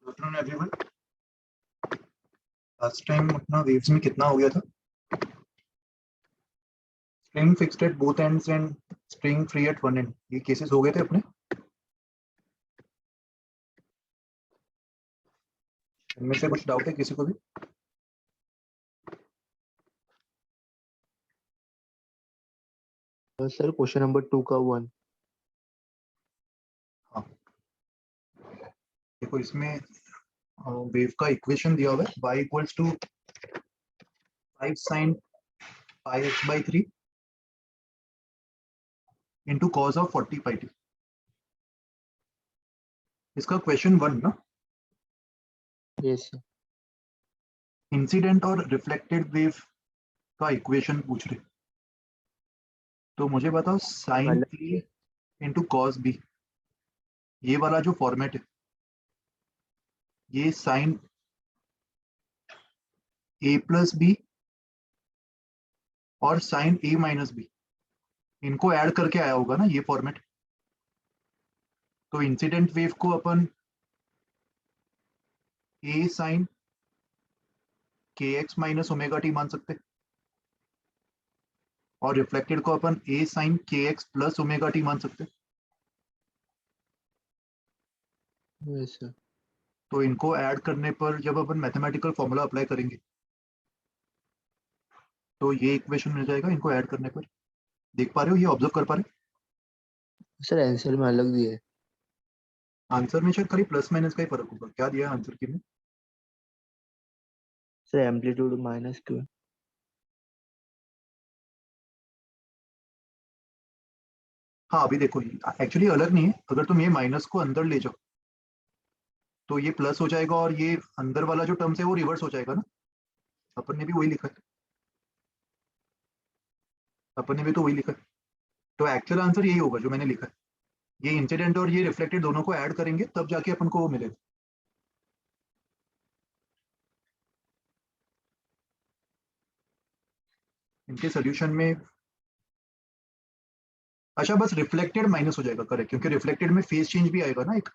Good afternoon everyone. Last time अपना waves में कितना हो गया था? String fixed at both ends and string free at one and, ये केसेस हो गए थे अपने। इनमें से कुछ डाउट है किसी को भी? सर क्वेश्चन नंबर 2 का 1। हाँ, देखो इसमें वेव का इक्वेशन दिया हुआ है y equals to 5 sin pi x by 3 into cos of 40 pi t। इसका क्वेश्चन 1 ना, यस सर। इंसिडेंट और रिफ्लेक्टेड वेव का इक्वेशन पूछ रहे। तो मुझे बताओ sine a into cos b, ये वाला जो फॉर्मेट है, ये साइन a प्लस b और साइन a माइनस b, इनको ऐड करके आया होगा ना ये फॉर्मेट। तो इंसिडेंट वेव को अपन a sine kx minus omega t मान सकते हैं, और रिफ्लेक्टेड को अपन a sine kx plus omega t मान सकते हैं। Yes sir. तो इनको ऐड करने पर जब अपन मैथमेटिकल फॉर्मूला अप्लाई करेंगे तो ये इक्वेशन मिल जाएगा। इनको ऐड करने पर देख पा रहे हो, ये ऑब्जर्व कर पा रहे सर आंसर में अलग दिया है। हो? आंसर में शायद खाली प्लस माइनस का ही फर्क होगा। क्या दिया है आंसर की में? Sir amplitude -2। हाँ, अभी देखो एक्चुअली अलग नहीं है। अगर तुम ये माइनस को अंदर ले जाओ तो ये प्लस हो जाएगा, और ये अंदर वाला जो टर्म्स है वो रिवर्स हो जाएगा ना। अपन ने भी वही लिखा है, अपन ने भी तो वही लिखा है। तो एक्चुअल आंसर यही होगा जो मैंने लिखा है। ये इंसिडेंट और ये रिफ्लेक्टेड दोनों को ऐड करेंगे तब जाके अपन को वो मिलेगा। इनके सोल्यूशन में अच्छा बस रिफ्लेक्टेड माइनस हो जाएगा, करेक्ट, क्योंकि रिफ्लेक्टेड में फेज चेंज भी आएगा ना एक।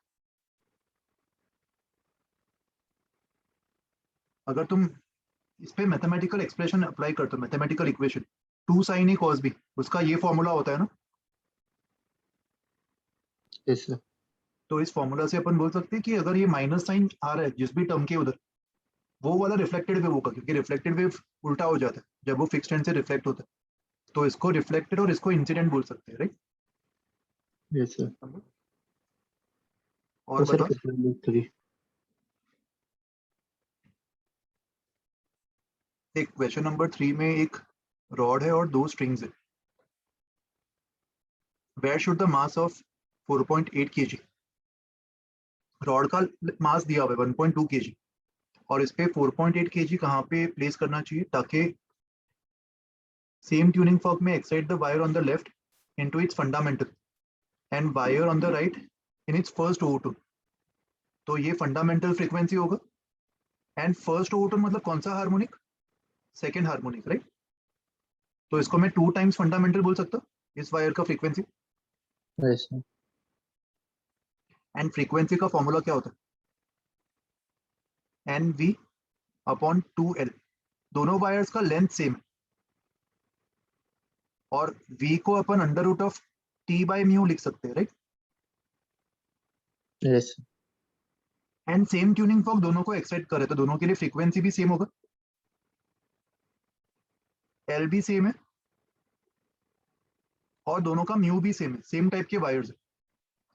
अगर तुम इस पे मैथमेटिकल एक्सप्रेशन अप्लाई करते हो, mathematical equation 2 sin a cos b, उसका ये फॉर्मूला होता है ना। Yes sir. तो इस फॉर्मूला से अपन बोल सकते हैं कि अगर ये माइनस साइन आ रहा है जिस भी टर्म के उधर, वो वाला रिफ्लेक्टेड वेव होगा, क्योंकि रिफ्लेक्टेड वेव उल्टा हो जाता है जब वो फिक्स्ड एंड से रिफ्लेक्ट होता है। तो इसको रिफ्लेक्टेड और इसको इंसिडेंट बोल सकते हैं, राइट? Yes sir. और सर बता। Question number 3। एक क्वेश्चन नंबर 3 में एक रॉड है और 2 स्ट्रिंग्स है। Where should the mass of 4.8 kg, rod का मास दिया हुआ है 1.2 kg, और इस पे 4.8 kg कहाँ पे प्लेस करना चाहिए ताकि सेम ट्यूनिंग फॉर्क में excite the wire on the left into its fundamental and wire on the right in its first overtone. तो ये फंडामेंटल फ्रीक्वेंसी होगा, एंड फर्स्ट ओवरटोन मतलब कौन सा हार्मोनिक? Second harmonic, right? तो इसको मैं 2 टाइम्स फंडामेंटल बोल सकता हूँ इस वायर का frequency. Yes sir. And frequency का फॉर्मूला क्या होता है? N v upon 2L। दोनों वायर्स का लेंथ सेम है, और v को अपन under root of t by mu लिख सकते हैं, right? Yes sir. And same tuning fork दोनों को एक्साइट करे तो दोनों के लिए फ्रीक्वेंसी भी सेम होगा, एल भी सेम है, और दोनों का म्यू भी सेम है, सेम टाइप के वायर्स है।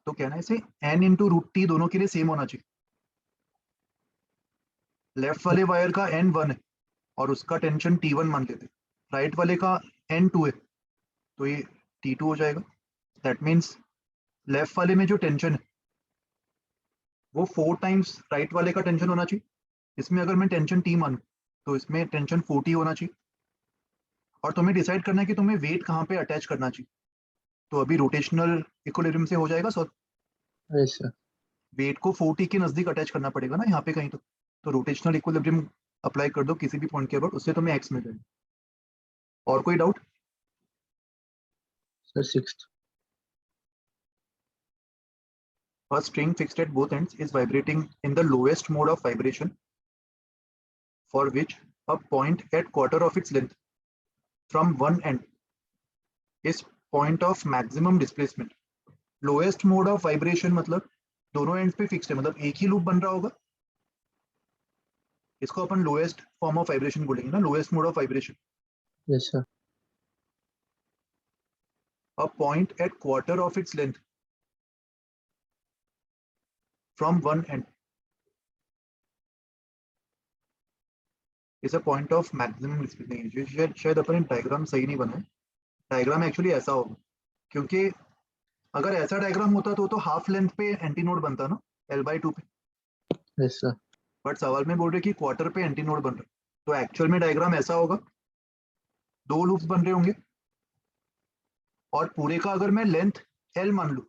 तो कहना है इसे एन इंटू रूट टी दोनों के लिए सेम होना चाहिए। लेफ्ट वाले वायर का एन 1 है और उसका टेंशन T1 मान लेते हैं, राइट वाले का एन 2 है तो ये T2 हो जाएगा। दैट मीन्स लेफ्ट वाले में जो टेंशन है वो 4 टाइम्स राइट वाले का टेंशन होना चाहिए। इसमें अगर मैं टेंशन T मानूं तो इसमें टेंशन 40 होना चाहिए, और तुम्हें डिसाइड करना है कि तुम्हें वेट कहाँ पे अटैच करना चाहिए। तो अभी रोटेशनल इक्विलिब्रियम से हो जाएगा, सो यस सर। वेट को 40 के नजदीक अटैच करना पड़ेगा ना यहाँ पे कहीं। तो रोटेशनल इक्विलिब्रियम अप्लाई कर दो किसी भी पॉइंट के अबाउट, उससे तुम्हें एक्स मिल जाएगा। और कोई doubt? Sir 6th। A string fixed at both ends is vibrating in the lowest mode of vibration, for which a point at quarter of its length from one end is point of maximum displacement. Lowest mode of vibration मतलब दोनों and पे fixed है, मतलब एक ही loop बन रहा होगा, इसको अपन लोएस्ट फॉर्म ऑफ वाइब्रेशन बोलेंगे ना, lowest mode of vibration. Yes, sir. A point at quarter of its length from one end is a point of maximum displacement. शायद अपन डायग्राम सही नहीं बनाए. डायग्राम एक्चुअली ऐसा होगा, क्योंकि अगर ऐसा डायग्राम होता तो हाफ लेंथ पे एंटी नोड बनता ना L/2 पे. Yes, sir. बट सवाल में बोल रहे कि क्वार्टर पे एंटी नोड बन रहा है, तो एक्चुअल में डायग्राम ऐसा होगा, दो लूप्स बन रहे होंगे और पूरे का अगर मैं लेंथ L मान लूं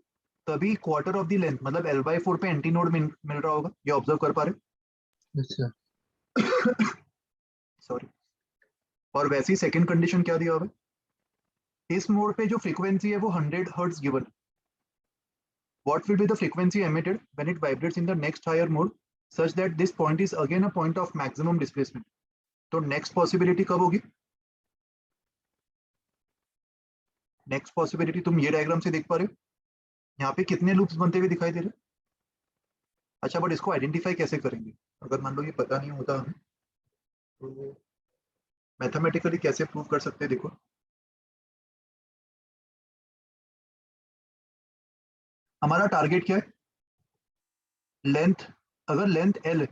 तभी क्वार्टर ऑफ द लेंथ मतलब L/4 पे एंटी नोड मिल रहा होगा. ये ऑब्जर्व कर पा रहे? Yes, sir. सॉरी. और वैसी सेकंड कंडीशन क्या दिया हुआ है, इस मोड पे जो फ्रीक्वेंसी है वो 100 hertz given. What will be the frequency emitted when it vibrates in the next higher mode such that this point is again a point of maximum displacement? तो नेक्स्ट पॉसिबिलिटी कब होगी? Next possibility तुम ये diagram से देख पा रहे हो, यहाँ पे कितने लूप्स बनते हुए दिखाई दे रहे? अच्छा, बट इसको आइडेंटिफाई कैसे करेंगे? अगर मान लो ये पता नहीं होता हमें तो मैथमेटिकली कैसे प्रूव कर सकते हैं? देखो, हमारा टारगेट क्या है? लेंथ, अगर लेंथ L है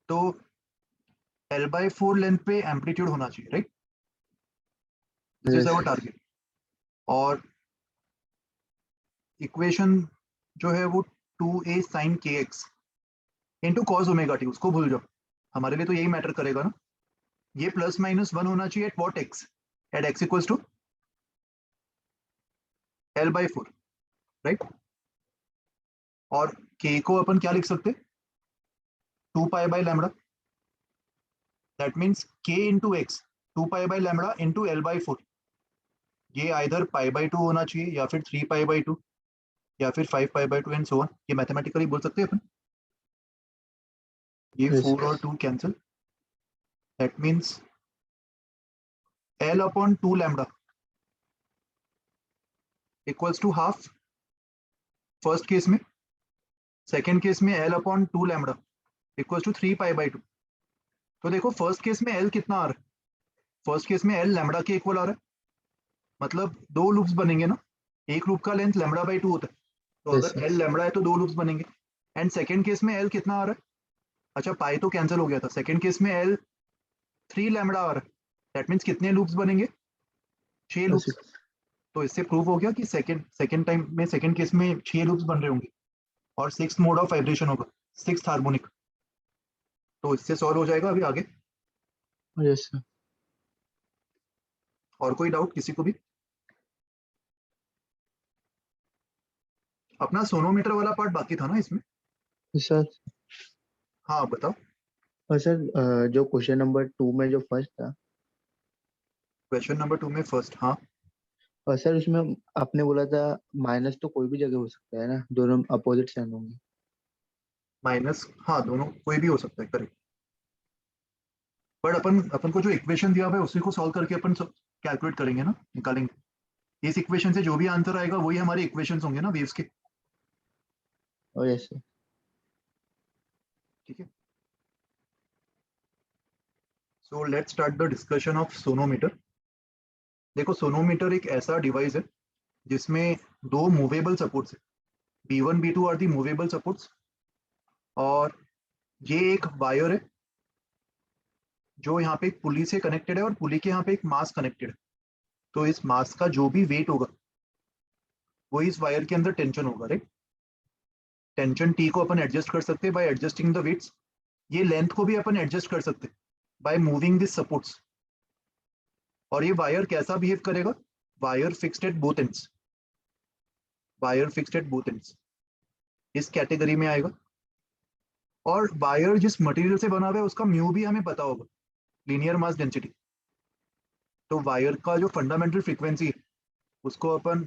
तो L/4 लेंथ पे एम्पलीट्यूड होना चाहिए, right? This is Yes. Our target. और इक्वेशन जो है वो 2a sin kx into cos omega t, उसको भूल जाओ, हमारे लिए तो यही मैटर करेगा ना. ये प्लस माइनस 1 होना चाहिए at what x, at x equals to L/4, right? और k को अपन क्या लिख सकते? 2 pi by lambda. That means k into x 2 pi by lambda into L/4. ये आइदर पाई बाई 2 होना चाहिए या फिर 3 पाई बाई 2 या फिर 5 pi by 2 and so on. ये मैथमेटिकली बोल सकते हैं अपन. ये Yes. 4 और 2 cancel. That means L upon 2 lambda equals to half first case में. सेकेंड केस में L upon 2 lambda equals to 3 pi by 2. तो देखो फर्स्ट केस में L कितना आ रहा है? फर्स्ट केस में L लैम्बडा के इक्वल आ रहा है, मतलब दो लूप्स बनेंगे ना, एक लूप का लेंथ λ/2 होता है, तो Yes, अगर sir. L लैम्बडा है तो दो लूप्स बनेंगे. एंड सेकेंड केस में L कितना आ रहा है? अच्छा, पाई तो कैंसिल हो गया था. सेकेंड केस में L 3 लैम्बडा आ रहा है. दैट मीन्स कितने लूप्स बनेंगे? 6 लूप्स. 6. तो इससे प्रूव हो गया कि सेकेंड टाइम में सेकेंड केस में 6 लूप्स बन रहे होंगे और 6th मोड ऑफ वाइब्रेशन होगा, 6th हार्मोनिक. तो इससे सॉल्व हो जाएगा अभी आगे. Yes, sir. और कोई डाउट किसी को भी? अपना सोनोमीटर वाला पार्ट बाकी था ना इसमें? Yes, sir. हाँ बताओ. और सर जो क्वेश्चन नंबर 2 में जो फर्स्ट था, क्वेश्चन नंबर 2 में फर्स्ट, हाँ. और सर उसमें आपने बोला था माइनस तो कोई भी जगह हो सकता है ना, दोनों अपोजिट साइन होंगे. माइनस, हाँ दोनों कोई भी हो सकता है, करेक्ट. बट अपन को जो इक्वेशन दिया हुआ है उसी को सॉल्व करके अपन कैलकुलेट करेंगे ना, निकालेंगे. इस इक्वेशन से जो भी आंसर आएगा वही हमारे इक्वेशंस होंगे ना वेव्स के. Oh, yes, sir. ठीक है. So let's start the discussion of sonometer. देखो, सोनोमीटर एक ऐसा डिवाइस है जिसमें दो मूवेबल सपोर्ट्स है. B1 B2 are the movable supports. और ये एक वायर है जो यहाँ पे एक पुली से कनेक्टेड है और पुली के यहाँ पे एक मास कनेक्टेड है. तो इस मास का जो भी वेट होगा वो इस वायर के अंदर टेंशन होगा, राइट? टेंशन T को अपन एडजस्ट कर सकते हैं बाय एडजस्टिंग द वेट्स. ये लेंथ को भी अपन एडजस्ट कर सकते हैं बाय मूविंग दिस सपोर्ट्स. और ये वायर कैसा बिहेव करेगा? Wire fixed at both ends. Wire fixed at both ends इस कैटेगरी में आएगा. और वायर जिस मटेरियल से बना हुआ है उसका म्यू भी हमें पता होगा, लीनियर मास डेंसिटी. तो वायर का जो फंडामेंटल फ्रीक्वेंसी है उसको अपन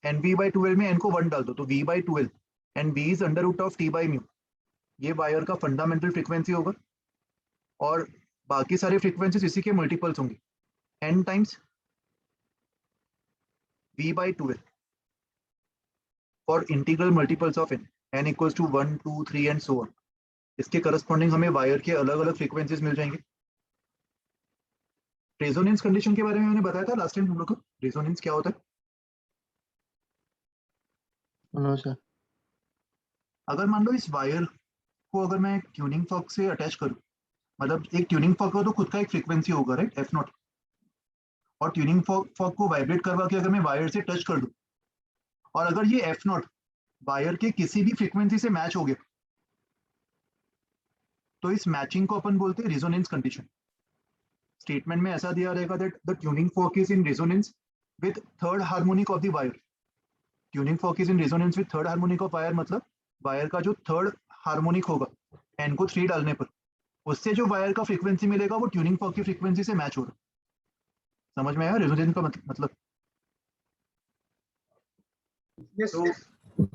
एन वी बाई 12 में एन को 1 डाल दो तो v by 12 and v is under root of t by mu, ये वायर का फंडामेंटल फ्रीक्वेंसी होगा और बाकी सारे फ्रीक्वेंसीज इसी के मल्टीपल्स होंगे, n times v by 12 for integral multiples of n, n equals to 1 2 3 and so on. इसके करस्पॉन्डिंग हमें वायर के अलग अलग फ्रीक्वेंसीज मिल जाएंगे। रेजोनेंस कंडीशन के बारे में मैंने बताया था लास्ट टाइम हम लोग को, रेजोनेंस क्या होता है। No sir. अगर मान लो इस वायर को अगर मैं ट्यूनिंग फॉर्क से अटैच करूं, मतलब एक ट्यूनिंग फॉर्क का तो खुद का एक फ्रीक्वेंसी होगा राइट, एफ नॉट, और ट्यूनिंग फॉर्क को वाइब्रेट करवा के अगर मैं वायर से टच कर दूं और अगर ये एफ नॉट वायर के किसी भी फ्रीक्वेंसी से मैच हो गया तो इस मैचिंग को अपन बोलते हैं रेजोनेंस कंडीशन। स्टेटमेंट में ऐसा दिया रहेगा that the tuning fork is in resonance with third harmonic of the wire. Tuning fork is in resonance with third harmonic of wire मतलब वायर का जो थर्ड हार्मोनिक होगा एन को 3 डालने पर, उससे जो वायर का फ्रीक्वेंसी मिलेगा वो ट्यूनिंग फॉर्क की फ्रीक्वेंसी से मैच होगा। समझ में आया रेजोनेंस का मतलब? तो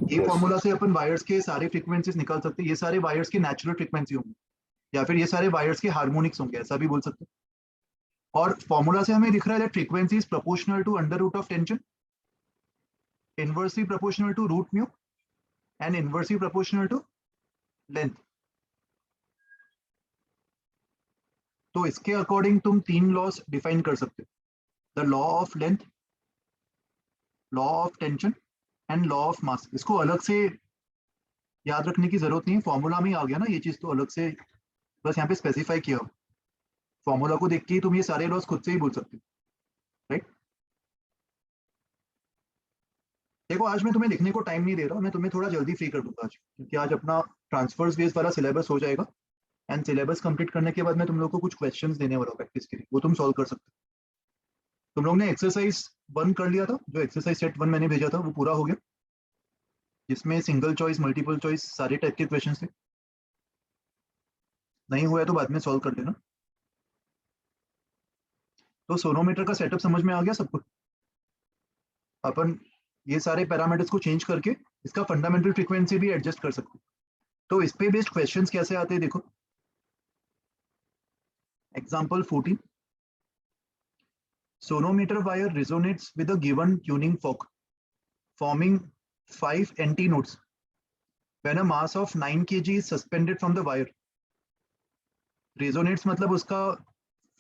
ये फॉर्मूला से अपन वायर्स के सारे फ्रीक्वेंसीज निकाल सकते हैं, ये सारे वायर्स के नेचुरल फ्रीक्वेंसी होंगे या फिर ये सारे वायर्स के हार्मोनिक्स होंगे, ऐसा भी बोल सकते हैं। और फॉर्मूला से हमें दिख रहा है that frequency is proportional to under root of tension, inversely proportional to root mu and inversely proportional to length. तो इसके अकॉर्डिंग तुम 3 लॉस डिफाइन कर सकते हो, the law of length, law of tension and law of mass. इसको अलग से याद रखने की जरूरत नहीं है, फॉर्मूला में ही आ गया ना ये चीज, तो अलग से बस यहाँ पे स्पेसिफाई किया हो। फॉर्मूला को देख के ही तुम ये सारे लॉस खुद से ही बोल सकते हो राइट। देखो आज मैं तुम्हें लिखने को टाइम नहीं दे रहा, मैं तुम्हें थोड़ा जल्दी फ्री कर दूंगा आज, क्योंकि आज अपना ट्रांसफर्स बेस वाला सिलेबस हो जाएगा एंड सिलेबस कंप्लीट करने के बाद मैं तुम लोग को कुछ क्वेश्चंस देने वाला हूँ प्रैक्टिस के लिए, वो तुम सॉल्व कर सकते हो। तुम लोग ने एक्सरसाइज 1 कर लिया था, जो एक्सरसाइज सेट 1 मैंने भेजा था वो पूरा हो गया, जिसमें सिंगल चॉइस मल्टीपल चॉइस सारे टाइप के क्वेश्चन थे। नहीं हुआ है तो बाद में सॉल्व कर देना। तो सोनोमीटर का सेटअप समझ में आ गया सबको? अपन ये सारे पैरामीटर्स को चेंज करके इसका फंडामेंटल फ्रीक्वेंसी भी एडजस्ट कर सकते हैं। तो इस पे बेस्ड क्वेश्चंस कैसे आते हैं देखो। Example 14, sonometer wire resonates with a given tuning fork forming 5 antinodes when a mass of 9 kg is suspended from the wire। resonates मतलब उसका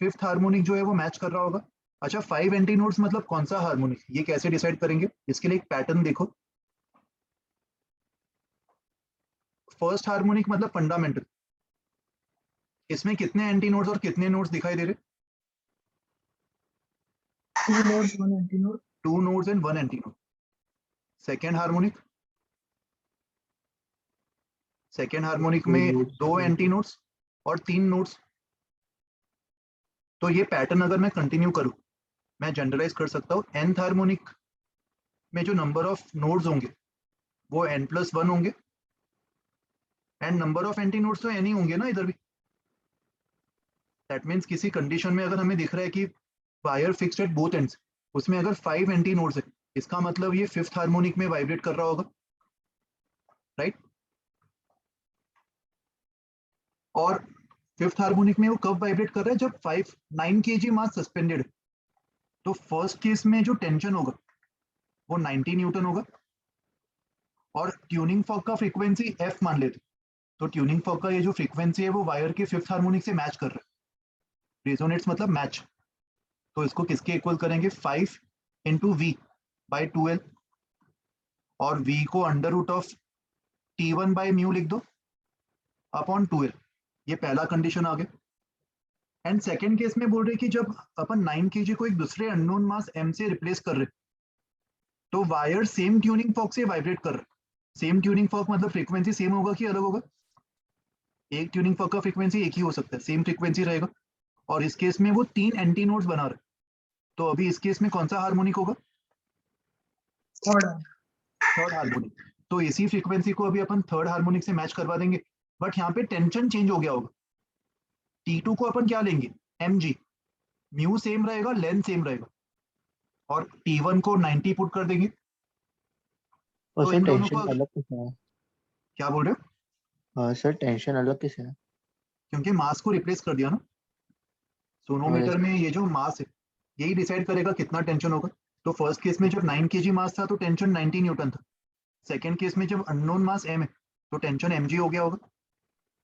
5th हार्मोनिक जो है वो मैच कर रहा होगा। अच्छा 5 एंटीनोड्स मतलब कौन सा हार्मोनिक, ये कैसे डिसाइड करेंगे? इसके लिए एक पैटर्न देखो। फर्स्ट हार्मोनिक मतलब फंडामेंटल, इसमें कितने एंटीनोड्स और कितने नोड्स दिखाई दे रहे? 2 nodes, 1 antinode. 2 nodes and 1 antinode। Second harmonic, second harmonic में 2 एंटीनोड्स और 3 नोड्स। तो ये पैटर्न अगर मैं कंटिन्यू करूं, मैं जनरलाइज कर सकता हूं, nth हार्मोनिक में जो नंबर ऑफ नोड्स होंगे वो n+1 होंगे एंड नंबर ऑफ एंटीनोड्स तो n ही होंगे ना इधर भी। दैट मीन्स किसी कंडीशन में अगर हमें दिख रहा है कि wire fixed at both ends, उसमें अगर 5 एंटीनोड्स है, इसका मतलब ये 5th हार्मोनिक में वाइब्रेट कर रहा होगा राइट। और 5th हार्मोनिक में वो कब वाइब्रेट कर रहा है? जब 9 kg मास सस्पेंडेड। तो फर्स्ट केस में जो टेंशन होगा वो 90 न्यूटन होगा और ट्यूनिंग फॉर्क का फ्रीक्वेंसी f मान लेते, तो ट्यूनिंग फॉर्क का ये जो फ्रीक्वेंसी है वो वायर के 5th हार्मोनिक से मैच कर रहा है। रेजोनेट्स मतलब मैच, तो इसको किसके इक्वल करेंगे? 5 इंटू वी बाई 2l, और v को under root of t1 by mu लिख दो अपॉन 2l। ये पहला कंडीशन आ गया। एंड सेकेंड केस में बोल रहे कि जब अपन 9 kg को एक दूसरे अननोन मास m से रिप्लेस कर रहे, तो वायर सेम ट्यूनिंग फॉर्क से वाइब्रेट कर रहा है। सेम ट्यूनिंग फॉर्क मतलब फ्रीक्वेंसी सेम होगा कि अलग होगा? एक ट्यूनिंग फॉर्क का फ्रीक्वेंसी एक ही हो सकता है, सेम फ्रीक्वेंसी रहेगा। और इस केस में वो 3 एंटीनोड्स बना रहे, तो अभी इस केस में कौन सा हार्मोनिक होगा? Third harmonic. तो इसी फ्रीक्वेंसी को अभी अपन थर्ड हार्मोनिक से मैच करवा देंगे, बट यहाँ पे टेंशन चेंज हो गया होगा। T2 को अपन क्या लेंगे? mg, म्यू सेम रहेगा, लेंथ सेम रहेगा, और T1 को 90 पुट कर देंगे और तो सर इन दोनों टेंशन को अलग कैसे है? क्या बोल रहे हो? हाँ सर, टेंशन अलग कैसे है? क्योंकि मास को रिप्लेस कर दिया ना। और सोनोमीटर में ये जो मास है यही डिसाइड करेगा कितना टेंशन होगा। तो फर्स्ट केस में जब 9 kg मास था तो टेंशन 90 न्यूटन था। सेकेंड केस में जब अननोन मास m है तो टेंशन mg हो गया होगा।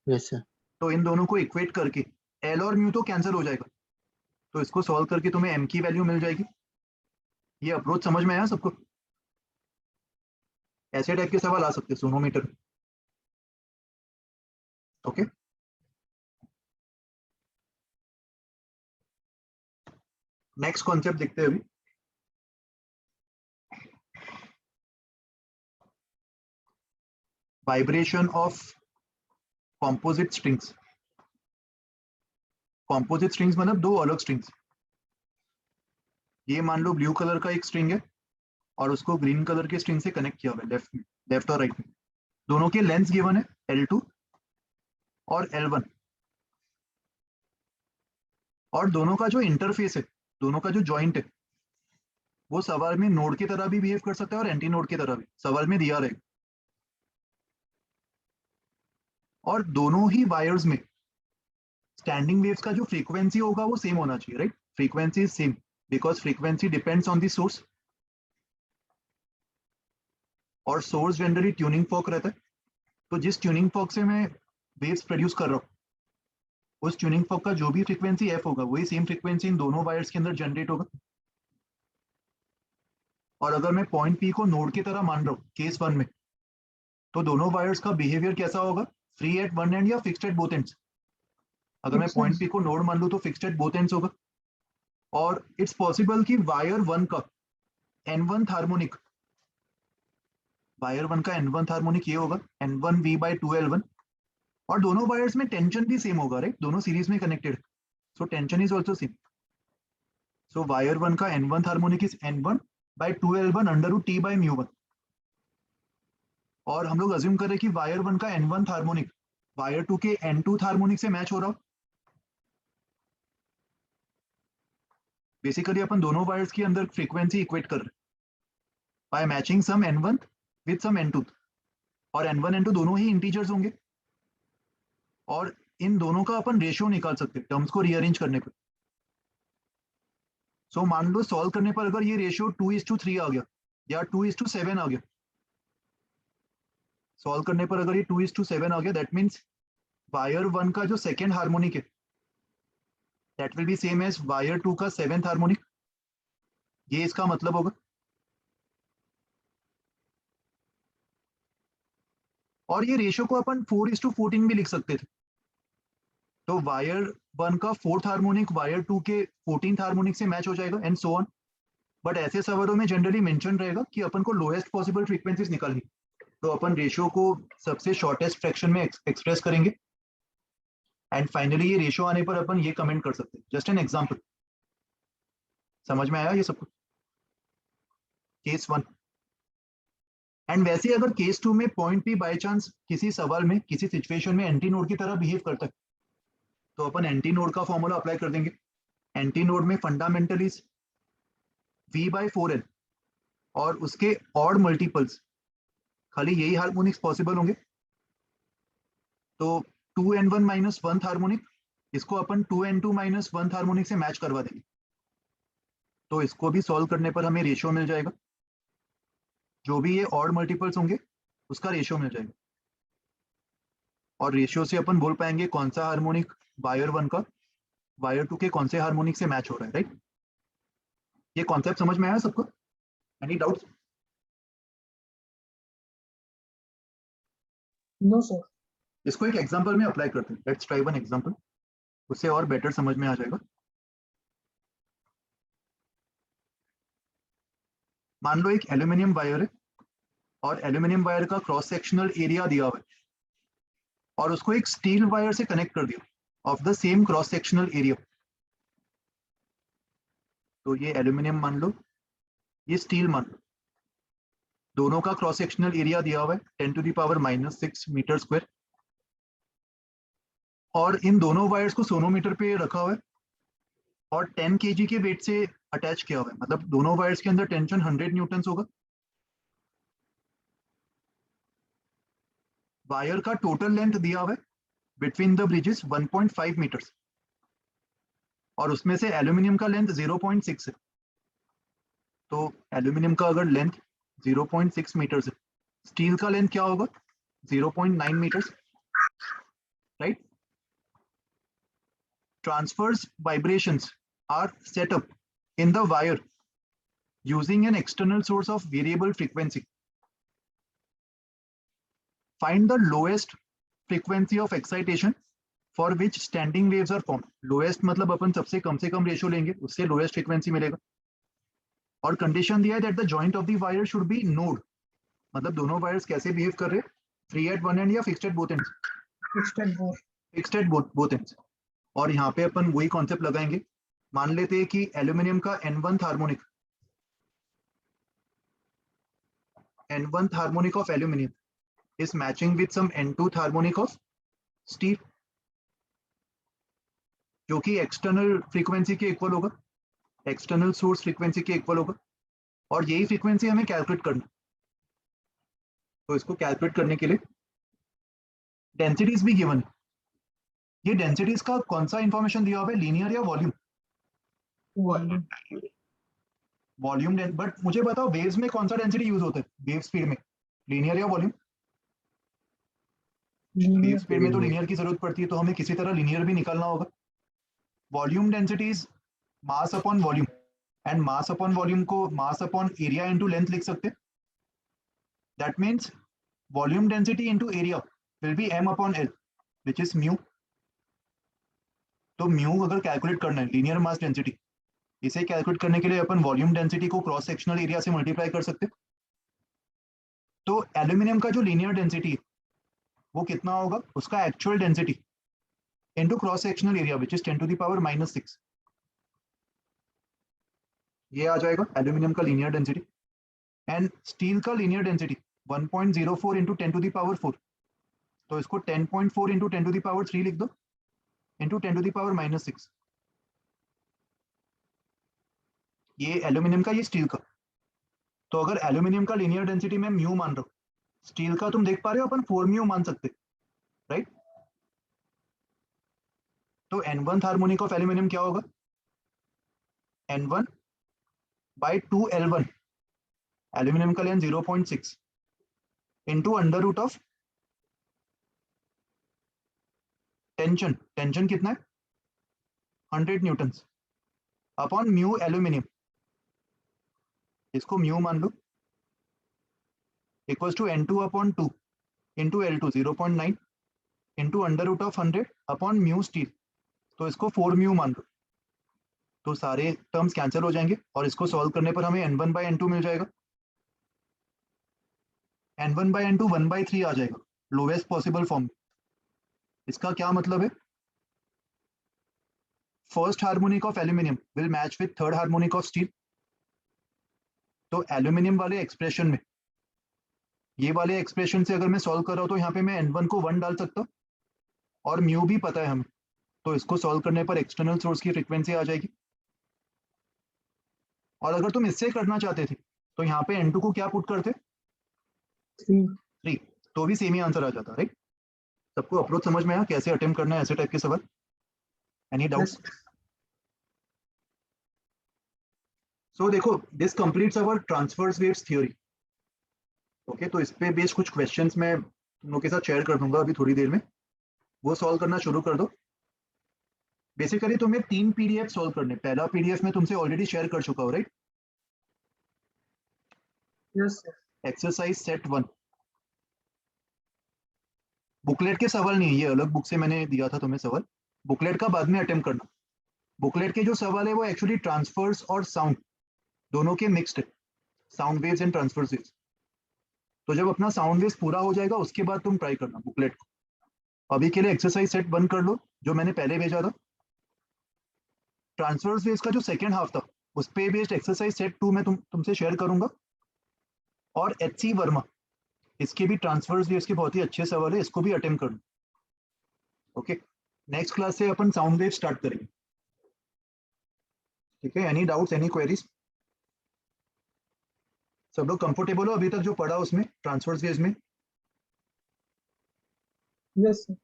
Yes sir. तो इन दोनों को इक्वेट करके एल और म्यू तो कैंसिल हो जाएगा। तो इसको सॉल्व करके तुम्हें m की वैल्यू मिल जाएगी। ये अप्रोच समझ में आया सबको? ऐसे टाइप के सवाल आ सकते हैं सोनोमीटर। ओके, नेक्स्ट कॉन्सेप्ट देखते हैं अभी। Vibration of composite strings. Composite strings मतलब दो अलग स्ट्रिंग्स। ये मान लो ब्लू कलर का एक स्ट्रिंग है और उसको ग्रीन कलर के स्ट्रिंग से कनेक्ट किया हुआ है लेफ्ट में, लेफ्ट और राइट में। दोनों के लेंथ गिवन है L2 और L1। और दोनों का जो इंटरफेस है, दोनों का जो जॉइंट है, वो सवाल में नोड की तरह भी बिहेव कर सकता है और एंटी नोड की तरह भी, सवाल में दिया रहेगा। और दोनों ही वायर्स में स्टैंडिंग वेव्स का जो फ्रीक्वेंसी होगा वो सेम होना चाहिए, right? Frequency is same because frequency depends on the source. और सोर्स जनरली ट्यूनिंग फॉर्क रहता है। तो जिस ट्यूनिंग फॉर्क से मैं वेव्स प्रोड्यूस कर रहा हूँ उस ट्यूनिंग फॉर्क का जो भी फ्रीक्वेंसी एफ होगा वही सेम फ्रीक्वेंसी इन दोनों वायर्स के अंदर जनरेट होगा। और अगर मैं पॉइंट पी को नोड की तरह मान रहा हूँ केस वन में, तो दोनों वायर्स का बिहेवियर कैसा होगा? फ्री एट वन एंड या फिक्स्ड एट बोथ एंड्स? अगर मैं पॉइंट पी को नोड मान लूँ तो फिक्स्ड एट बोथ एंड्स होगा। और इट्स पॉसिबल कि वायर वन का n1th हार्मोनिक, वायर वन का n1th हार्मोनिक ये होगा n1v/2l1। और दोनों वायर्स में टेंशन भी सेम होगा, राइट? दोनों सीरीज में connected, so tension is also same. So wire one का n1th harmonic is n1/2l1 √t/μ1। और हम लोग अज्यूम करें कि वायर वन का n1th हार्मोनिक वायर टू के n2th हार्मोनिक से मैच हो रहा हो। बेसिकली अपन दोनों वायर्स के अंदर फ्रीक्वेंसी इक्वेट कर रहे हैं by matching some n1 with some n2। और n1 n2 दोनों ही इंटीजर्स होंगे। और इन दोनों का अपन रेशियो निकाल सकते हैं टर्म्स को रीअरेंज करने पर। सो मान लो सॉल्व करने पर अगर ये रेशियो 2:3 आ गया या 2:7 आ गया, सॉल्व करने पर अगर ये 2:7 आ गया, दैट मीन्स वायर वन का जो सेकेंड हार्मोनिक है that will be same as wire two का 7th हार्मोनिक। ये इसका मतलब होगा। और ये रेशियो को अपन 4:14 भी लिख सकते थे। तो वायर वन का 4th हार्मोनिक वायर टू के 14th हार्मोनिक से मैच हो जाएगा एंड सो ऑन। बट ऐसे सवालों में जनरली मेंशन रहेगा कि अपन को लोएस्ट पॉसिबल फ्रीक्वेंसीज निकालनी। तो अपन रेशियो को सबसे शॉर्टेस्ट फ्रैक्शन में एक्सप्रेस करेंगे एंड फाइनली ये रेशियो आने पर अपन ये कमेंट कर सकते हैं, जस्ट एन एग्जांपल। समझ में आया ये सब कुछ? Case one. एंड वैसे अगर केस टू में पॉइंट पी बाय चांस किसी सवाल में किसी सिचुएशन में एंटी नोड की तरह बिहेव करता है तो अपन एंटी नोड का फॉर्मूला अप्लाई कर देंगे। एंटी नोड में फंडामेंटली v/4l और उसके ऑड मल्टीपल्स, खाली यही हार्मोनिक्स पॉसिबल होंगे। तो 2n1 - 1th हार्मोनिक, इसको अपन 2n2 - 1th हार्मोनिक से मैच करवा देंगे। तो इसको भी सॉल्व करने पर हमें रेशियो मिल जाएगा। जो भी ये ऑड मल्टीपल्स होंगे उसका रेशियो मिल जाएगा। और रेशियो से अपन बोल पाएंगे कौन सा हार्मोनिक वायर वन का वायर टू के कौन से हार्मोनिक से मैच हो रहा है, राइट? ये कॉन्सेप्ट समझ में आया सबको? Any doubts? No sir. इसको एक एग्जांपल में अप्लाई करते हैं। लेट्स ट्राई वन एग्जांपल, उससे और बेटर समझ में आ जाएगा। मान लो एक एल्यूमिनियम वायर है और एल्यूमिनियम वायर का क्रॉस सेक्शनल एरिया दिया हुआ है और उसको एक स्टील वायर से कनेक्ट कर दिया of the same cross sectional area. तो ये एल्यूमिनियम मान लो, ये स्टील मान लो। दोनों का क्रॉस सेक्शनल एरिया दिया हुआ है 10⁻⁻6 मीटर स्क्वायर। और इन दोनों वायर्स को सोनोमीटर पे रखा हुआ है और 10 kg के वेट से अटैच किया हुआ है। मतलब दोनों वायर्स के अंदर टेंशन 100 न्यूटन होगा। वायर का टोटल लेंथ दिया हुआ है बिटवीन द ब्रिजेस 1.5 मीटर्स, और उसमें से एल्यूमिनियम का लेंथ 0.6 है। तो एल्यूमिनियम का अगर लेंथ 0.6 मीटर्स है, स्टील का लेंथ क्या होगा? 0.9 metres, right? Transverse vibrations are set up in the wire using an external source of variable frequency. Find the lowest frequency of excitation for which standing waves are formed. Lowest मतलब अपन सबसे कम से कम ratio लेंगे, उससे lowest frequency मिलेगा। और condition दिया है that the joint of the wire should be node, मतलब दोनों वायर्स कैसे बिहेव कर रहे हैं, फ्री एट वन एंड या fixed at both ends? Fixed at both. Fixed at both ends. और यहाँ पे अपन वही कॉन्सेप्ट लगाएंगे। मान लेते हैं कि एल्यूमिनियम का n1th harmonic of aluminium is matching with some n2th harmonic of steel, जो कि एक्सटर्नल फ्रीक्वेंसी के इक्वल होगा, एक्सटर्नल सोर्स फ्रीक्वेंसी के इक्वल होगा, और यही फ्रीक्वेंसी हमें कैलकुलेट करना। तो इसको कैलकुलेट करने के लिए डेंसिटीज भी गिवन है। ये डेंसिटीज का कौन सा इंफॉर्मेशन दिया हुआ है, लीनियर या वॉल्यूम? Volume. वॉल्यूम। बट मुझे बताओ वेव्स में कौन सा डेंसिटी यूज होता है वेव स्पीड में, लीनियर या वॉल्यूम? Wave Linear. स्पीड में तो लीनियर की जरूरत पड़ती है, तो हमें किसी तरह लीनियर भी निकालना होगा। Volume density is mass upon volume, and mass upon volume को mass upon area into length लिख सकते हैं। That means volume density into area will be m upon l, which is mu. तो म्यू अगर calculate करना है linear mass density, इसे calculate करने के लिए अपन वॉल्यूम डेंसिटी को क्रॉस सेक्शनल एरिया से मल्टीप्लाई कर सकते हैं। तो एल्यूमिनियम का जो लीनियर डेंसिटी है वो कितना होगा, उसका actual density into cross sectional area which is 10 to the power -6। ये आ जाएगा एल्यूमिनियम का लीनियर डेंसिटी। एंड स्टील का linear density 1.04 into 10 to the power 4, तो इसको 10.4 इंटू 10 टू द पावर 3 लिख दो, इंटू 10 टू द पावर -6। ये एल्यूमिनियम का, ये स्टील का। तो अगर एल्यूमिनियम का लीनियर डेंसिटी मैं म्यू मान रहा हूँ, स्टील का तुम देख पा रहे हो अपन 4 म्यू मान सकते, राइट? तो n1th हार्मोनिक ऑफ एल्यूमिनियम क्या होगा, n1 बाई 2l1, एल्यूमिनियम का length 0.6 into under root of tension, tension कितना है 100 न्यूटन्स, अपॉन म्यू एल्यूमिनियम, इसको म्यू मान लो, equals to n2 upon 2 into l2 0.9 into under root of 100 upon mu steel, तो इसको 4 म्यू मान लो। तो सारे टर्म्स कैंसिल हो जाएंगे और इसको सॉल्व करने पर हमें n1 बाई n2 मिल जाएगा। n1 बाई n2 1/3 आ जाएगा लोवेस्ट पॉसिबल फॉर्म। इसका क्या मतलब है, first harmonic of aluminium will match with third harmonic of steel. तो एल्यूमिनियम वाले एक्सप्रेशन में, ये वाले एक्सप्रेशन से अगर मैं सॉल्व कर रहा हूं तो यहाँ पे मैं n1 को 1 डाल सकता हूँ, और म्यू भी पता है हमें, तो इसको सॉल्व करने पर एक्सटर्नल सोर्स की फ्रीक्वेंसी आ जाएगी। और अगर तुम इससे करना चाहते थे तो यहाँ पे n2 को क्या पुट करते, 3, तो भी सेम ही आंसर आ जाता, राइट? सबको अप्रोच समझ में आया कैसे अटेम्प्ट करना है ऐसे टाइप के सवाल? Any doubts? सो देखो, this completes our transverse waves theory. Okay, तो इस पे बेस्ड कुछ क्वेश्चंस मैं तुम लोग के साथ शेयर कर दूंगा अभी थोड़ी देर में, वो सॉल्व करना शुरू कर दो। बेसिकली तुम्हें 3 पीडीएफ सॉल्व करने, पहला पीडीएफ में तुमसे ऑलरेडी शेयर कर चुका हूँ, right? Yes, sir. Exercise set 1, booklet के सवाल नहीं है, ये अलग बुक से मैंने दिया था तुम्हें सवाल, बुकलेट का बाद में अटेम्प्ट करना। बुकलेट के जो सवाल है वो एक्चुअली ट्रांसफर्स और साउंड दोनों के मिक्स्ड है, sound waves and transverse waves. तो जब अपना साउंड वेव्स पूरा हो जाएगा उसके बाद तुम ट्राई करना बुकलेट को। अभी के लिए एक्सरसाइज सेट 1 कर लो जो मैंने पहले भेजा था। ट्रांसफर्स वेव्स का जो सेकेंड हाफ था उस पे बेस्ड एक्सरसाइज सेट 2 मैं तुमसे शेयर करूंगा। और HC वर्मा, इसके भी ट्रांसफर्स वेव्स के बहुत ही अच्छे सवाल है, इसको भी अटेम्प्ट करना। ओके, नेक्स्ट क्लास से अपन साउंड वेव स्टार्ट करेंगे, ठीक है? Any doubts, any queries? सब लोग कंफर्टेबल हो अभी तक जो पढ़ा उसमें, ट्रांसफर्स वेव्स में? Yes, sir.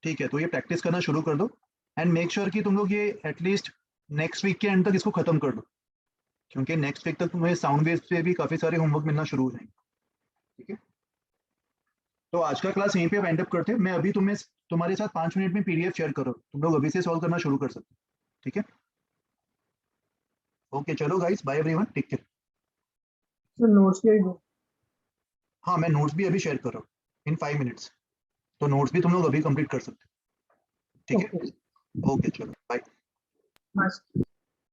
ठीक है, तो ये प्रैक्टिस करना शुरू कर दो एंड मेक श्योर कि तुम लोग ये एटलीस्ट नेक्स्ट वीक के एंड तक इसको खत्म कर दो, क्योंकि नेक्स्ट वीक तक तुम्हें साउंड वेव पे भी काफी सारे होमवर्क मिलना शुरू हो जाएंगे। ठीक है, तो आज का क्लास यहीं पे वाइंड अप करते हैं। मैं अभी तुम्हारे साथ 5 मिनट में पीडीएफ शेयर करो, तुम लोग अभी से सॉल्व करना शुरू कर सकते हो। ठीक है, ओके, चलो guys, bye everyone, take care. So notes ले दो. हाँ, मैं नोट्स भी अभी शेयर कर रहा हूँ इन 5 मिनट्स, तो नोट्स भी तुम लोग अभी कंप्लीट कर सकते हो। ठीक है, Okay. ओके, चलो बाय। Nice.